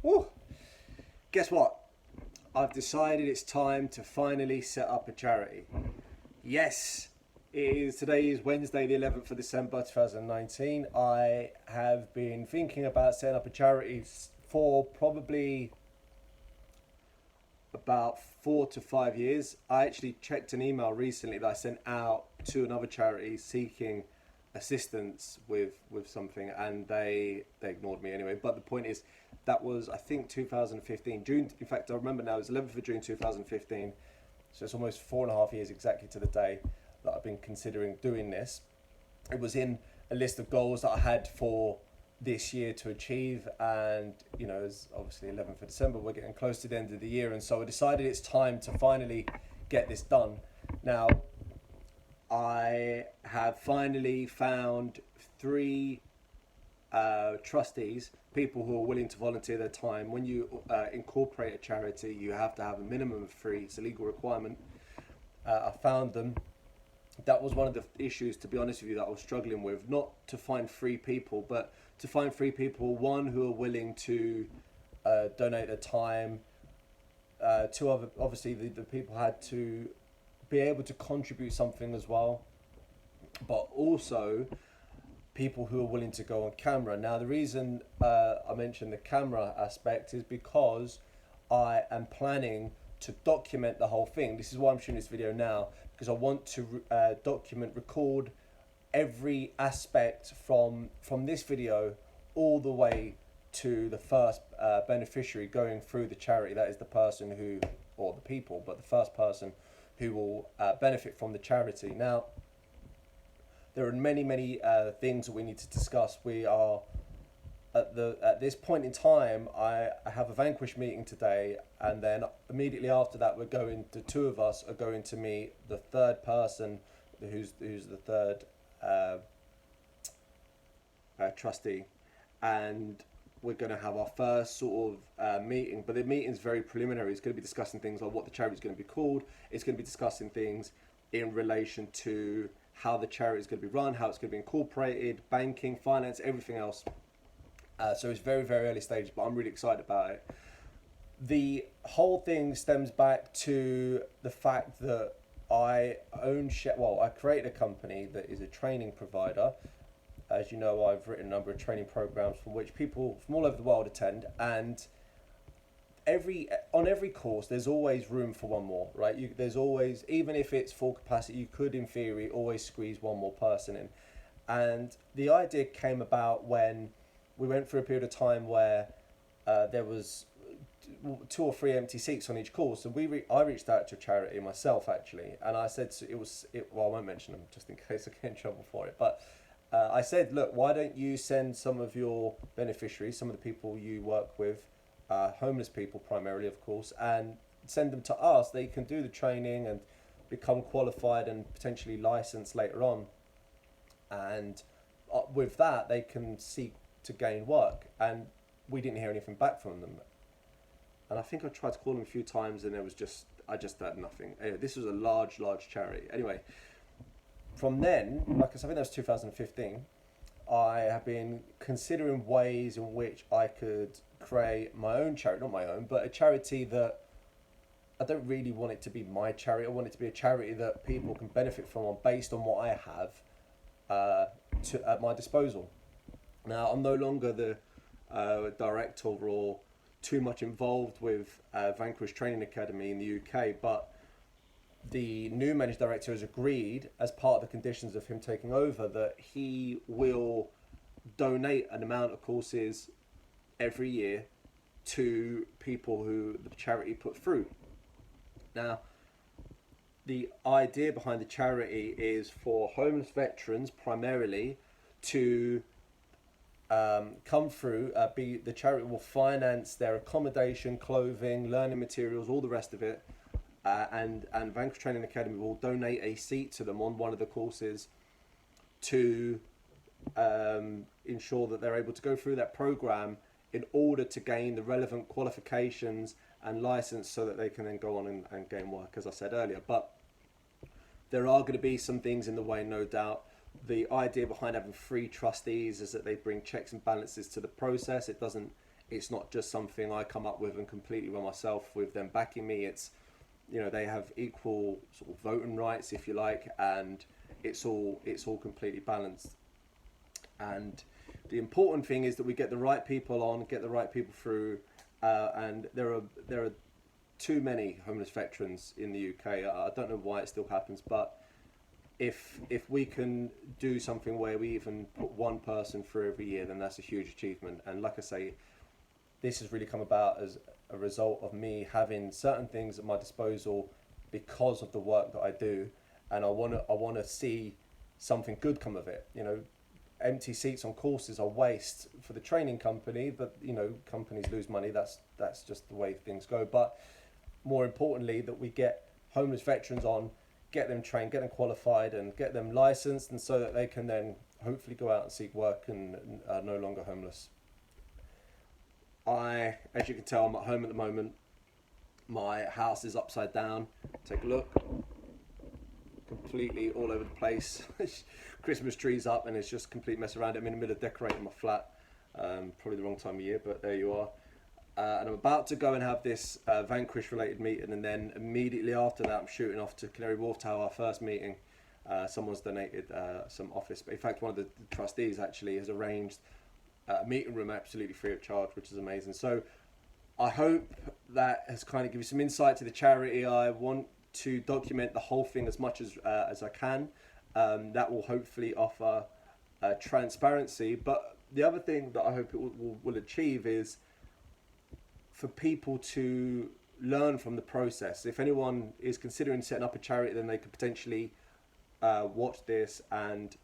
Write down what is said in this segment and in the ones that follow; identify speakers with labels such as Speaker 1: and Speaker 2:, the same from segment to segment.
Speaker 1: Woo. Guess what? I've decided it's time to finally set up a charity. Yes, today is Wednesday, the 11th of December 2019. I have been thinking about setting up a charity for probably about 4 to 5 years. I actually checked an email recently that I sent out to another charity seeking assistance with something, and they ignored me anyway. But the point is, that was, I think, 2015 June. In fact, I remember now, it was 11th of June 2015. So it's almost 4.5 years exactly to the day that I've been considering doing this. It was in a list of goals that I had for this year to achieve, and it's obviously 11th of December, we're getting close to the end of the year, and so I decided it's time to finally get this done. Now, I have finally found three trustees, people who are willing to volunteer their time. When you incorporate a charity, you have to have a minimum of three. It's a legal requirement. I found them. That was one of the issues, to be honest with you, that I was struggling with. Not to find three people, but to find three people, one, who are willing to donate their time. Two other, obviously, the people had to be able to contribute something as well, but also people who are willing to go on camera. Now, the reason I mentioned the camera aspect is because I am planning to document the whole thing. This is why I'm shooting this video now, because I want to record every aspect from this video all the way to the first beneficiary going through the charity. That is the person who, or the people, but the first person who will benefit from the charity. Now, there are many things that we need to discuss. We are at this point in time. I have a Vanquish meeting today, and then immediately after that, the two of us are going to meet the third person, who's the third trustee, and we're going to have our first sort of meeting. But the meeting's very preliminary. It's going to be discussing things like what the charity is going to be called. It's going to be discussing things in relation to how the charity is going to be run, how it's going to be incorporated, banking, finance, everything else. So it's very early stages, but I'm really excited about it. The whole thing stems back to the fact that I created a company that is a training provider. As you know, I've written a number of training programs from which people from all over the world attend, and on every course there's always room for one more, right? There's always, even if it's full capacity, you could in theory always squeeze one more person in. And the idea came about when we went through a period of time where there was 2 or 3 empty seats on each course, and I reached out to a charity myself, actually, and I said I won't mention them just in case I get in trouble for it, but I said, look, why don't you send some of your beneficiaries, some of the people you work with, homeless people primarily, of course, and send them to us. They can do the training and become qualified and potentially licensed later on, and with that they can seek to gain work. And we didn't hear anything back from them, and I think I tried to call them a few times, and I just heard nothing. Anyway, this was a large charity. Anyway, from then, like I said, I think that was 2015, I have been considering ways in which I could create my own charity, not my own, but a charity that I don't really want it to be my charity. I want it to be a charity that people can benefit from based on what I have at my disposal. Now, I'm no longer the director or too much involved with Vanquish Training Academy in the UK, but the new managing director has agreed, as part of the conditions of him taking over, that he will donate an amount of courses every year to people who the charity put through. Now, the idea behind the charity is for homeless veterans primarily to come through. The charity will finance their accommodation, clothing, learning materials, all the rest of it, and Vanquish Training Academy will donate a seat to them on one of the courses to ensure that they're able to go through that program in order to gain the relevant qualifications and license, so that they can then go on and gain work, as I said earlier. But there are going to be some things in the way, no doubt. The idea behind having 3 trustees is that they bring checks and balances to the process. It doesn't It's not just something I come up with and completely by myself with them backing me. It's, you know, they have equal sort of voting rights, if you like, and it's all completely balanced. And the important thing is that we get the right people on, get the right people through, and there are too many homeless veterans in the UK. I don't know why it still happens, but if we can do something where we even put one person through every year, then that's a huge achievement. And like I say, this has really come about as a result of me having certain things at my disposal because of the work that I do, and I want to see something good come of it. You know, empty seats on courses are waste for the training company, but you know, companies lose money. That's just the way things go. But more importantly, that we get homeless veterans on, get them trained, get them qualified, and get them licensed, and so that they can then hopefully go out and seek work and are no longer homeless. As you can tell, I'm at home at the moment. My house is upside down. Take a look. Completely all over the place. Christmas trees up, and it's just a complete mess around. I'm in the middle of decorating my flat. Probably the wrong time of year, but there you are. And I'm about to go and have this Vanquish related meeting, and then immediately after that I'm shooting off to Canary Wharf to have our first meeting. Someone's donated some office. In fact, one of the trustees actually has arranged a meeting room absolutely free of charge, which is amazing. So I hope that has kind of given you some insight to the charity. I want to document the whole thing as much as I can. That will hopefully offer transparency. But the other thing that I hope it will achieve is for people to learn from the process. If anyone is considering setting up a charity, then they could potentially watch this and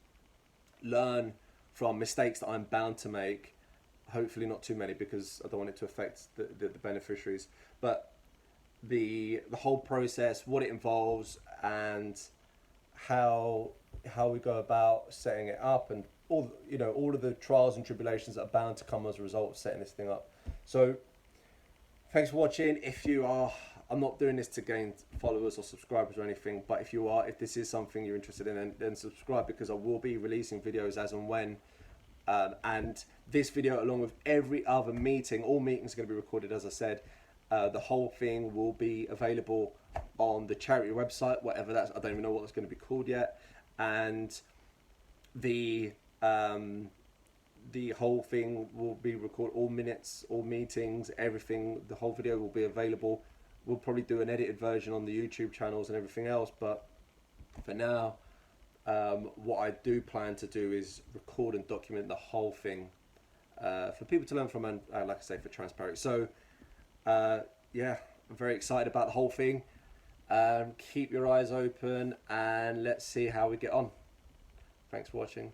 Speaker 1: learn from mistakes that I'm bound to make. Hopefully not too many, because I don't want it to affect the beneficiaries. But the whole process, what it involves, and how we go about setting it up, and all of the trials and tribulations that are bound to come as a result of setting this thing up. So thanks for watching. I'm not doing this to gain followers or subscribers or anything, but if this is something you're interested in, then subscribe, because I will be releasing videos as and when. And this video, along with every other meeting, all meetings are going to be recorded, as I said. The whole thing will be available on the charity website, whatever that's, I don't even know what it's going to be called yet. And the whole thing will be recorded, all minutes, all meetings, everything. The whole video will be available. We'll probably do an edited version on the YouTube channels and everything else, but for now, what I do plan to do is record and document the whole thing for people to learn from, and like I say, for transparency. So yeah, I'm very excited about the whole thing. Keep your eyes open and let's see how we get on. Thanks for watching.